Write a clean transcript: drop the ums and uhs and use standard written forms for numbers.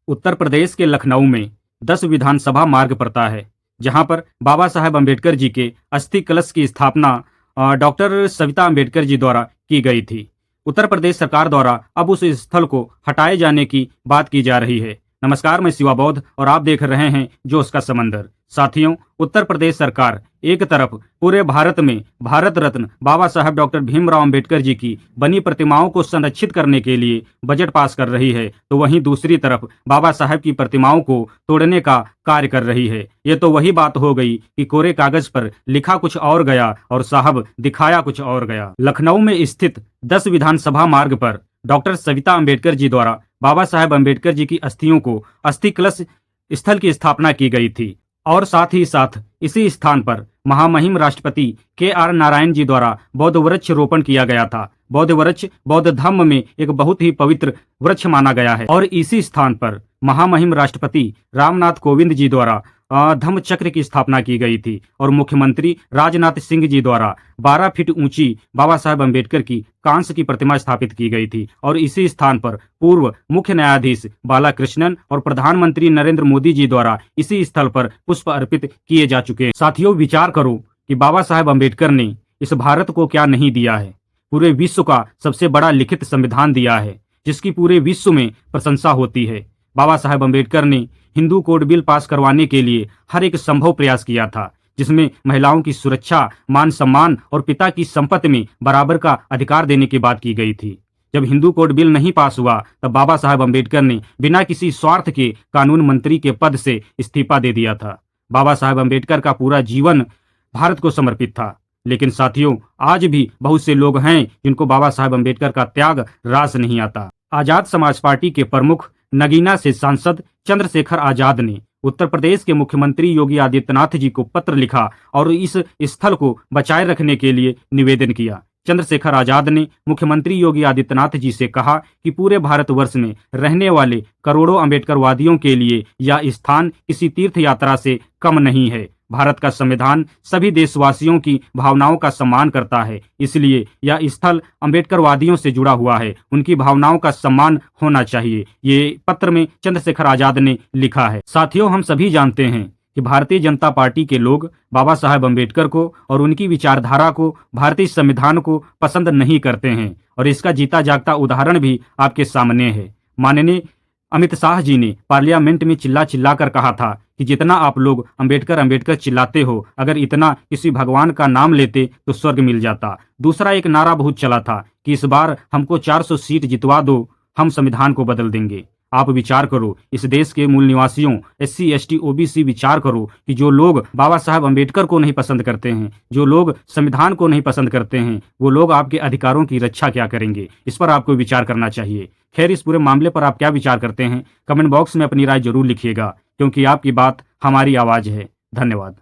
उत्तर प्रदेश के लखनऊ में 10 विधानसभा मार्ग पड़ता है, जहां पर बाबा साहेब अम्बेडकर जी के अस्थि कलश की स्थापना डॉक्टर सविता अम्बेडकर जी द्वारा की गई थी। उत्तर प्रदेश सरकार द्वारा अब उस स्थल को हटाए जाने की बात की जा रही है। नमस्कार, मैं शिवा बौद्ध और आप देख रहे हैं जोश का समंदर। साथियों, उत्तर प्रदेश सरकार एक तरफ पूरे भारत में भारत रत्न बाबा साहेब डॉक्टर भीमराव अंबेडकर जी की बनी प्रतिमाओं को संरक्षित करने के लिए बजट पास कर रही है, तो वहीं दूसरी तरफ बाबा साहेब की प्रतिमाओं को तोड़ने का कार्य कर रही है। ये तो वही बात हो गई कि कोरे कागज पर लिखा कुछ और गया और साहब दिखाया कुछ और गया। लखनऊ में स्थित 10 विधानसभा मार्ग पर डॉक्टर सविता अम्बेडकर जी द्वारा बाबा साहेब अम्बेडकर जी की अस्थियों को अस्थि कलश स्थल की स्थापना की गई थी और साथ ही साथ इसी स्थान पर महामहिम राष्ट्रपति के.आर. नारायण जी द्वारा बौद्ध वृक्ष रोपण किया गया था। बौद्ध वृक्ष बौद्ध धर्म में एक बहुत ही पवित्र वृक्ष माना गया है और इसी स्थान पर महामहिम राष्ट्रपति रामनाथ कोविंद जी द्वारा धम्म चक्र की स्थापना की गई थी और मुख्यमंत्री राजनाथ सिंह जी द्वारा 12 फीट ऊंची बाबा साहेब अम्बेडकर की कांस्य की प्रतिमा स्थापित की गई थी और इसी स्थान पर पूर्व मुख्य न्यायाधीश बालाकृष्णन और प्रधानमंत्री नरेंद्र मोदी जी द्वारा इसी स्थल पर पुष्प अर्पित किए जा चुके हैं। साथियों, विचार करो कि बाबा साहेब अम्बेडकर ने इस भारत को क्या नहीं दिया है। पूरे विश्व का सबसे बड़ा लिखित संविधान दिया है, जिसकी पूरे विश्व में प्रशंसा होती है। बाबा साहेब अम्बेडकर ने हिंदू कोड बिल पास करवाने के लिए हर एक संभव प्रयास किया था, जिसमें महिलाओं की सुरक्षा, मान सम्मान और पिता की संपत्ति में बराबर का अधिकार देने की बात की गई थी। जब हिंदू कोड बिल नहीं पास हुआ, तब बाबा साहेब अम्बेडकर ने बिना किसी स्वार्थ के कानून मंत्री के पद से इस्तीफा दे दिया था। बाबा साहेब अम्बेडकर का पूरा जीवन भारत को समर्पित था, लेकिन साथियों, आज भी बहुत से लोग हैं जिनको बाबा साहेब अम्बेडकर का त्याग रास नहीं आता। आजाद समाज पार्टी के प्रमुख नगीना से सांसद चंद्रशेखर आजाद ने उत्तर प्रदेश के मुख्यमंत्री योगी आदित्यनाथ जी को पत्र लिखा और इस स्थल को बचाए रखने के लिए निवेदन किया। चंद्रशेखर आजाद ने मुख्यमंत्री योगी आदित्यनाथ जी से कहा कि पूरे भारतवर्ष में रहने वाले करोड़ों अम्बेडकरवादियों के लिए यह स्थान किसी तीर्थ यात्रा से कम नहीं है। भारत का संविधान सभी देशवासियों की भावनाओं का सम्मान करता है, इसलिए यह स्थल अम्बेडकरवादियों से जुड़ा हुआ है, उनकी भावनाओं का सम्मान होना चाहिए। ये पत्र में चंद्रशेखर आजाद ने लिखा है। साथियों, हम सभी जानते हैं कि भारतीय जनता पार्टी के लोग बाबा साहेब अम्बेडकर को और उनकी विचारधारा को, भारतीय संविधान को पसंद नहीं करते हैं और इसका जीता जागता उदाहरण भी आपके सामने है। माननीय अमित शाह जी ने पार्लियामेंट में चिल्ला चिल्ला कर कहा था कि जितना आप लोग अम्बेडकर अम्बेडकर चिल्लाते हो, अगर इतना किसी भगवान का नाम लेते तो स्वर्ग मिल जाता। दूसरा एक नारा बहुत चला था कि इस बार हमको 400 सीट जितवा दो, हम संविधान को बदल देंगे। आप विचार करो, इस देश के मूल निवासियों, SC ST OBC विचार करो कि जो लोग बाबा साहेब अम्बेडकर को नहीं पसंद करते हैं, जो लोग संविधान को नहीं पसंद करते हैं, वो लोग आपके अधिकारों की रक्षा क्या करेंगे। इस पर आपको विचार करना चाहिए। खैर, इस पूरे मामले पर आप क्या विचार करते हैं, कमेंट बॉक्स में अपनी राय जरूर लिखिएगा, क्योंकि आपकी बात हमारी आवाज है। धन्यवाद।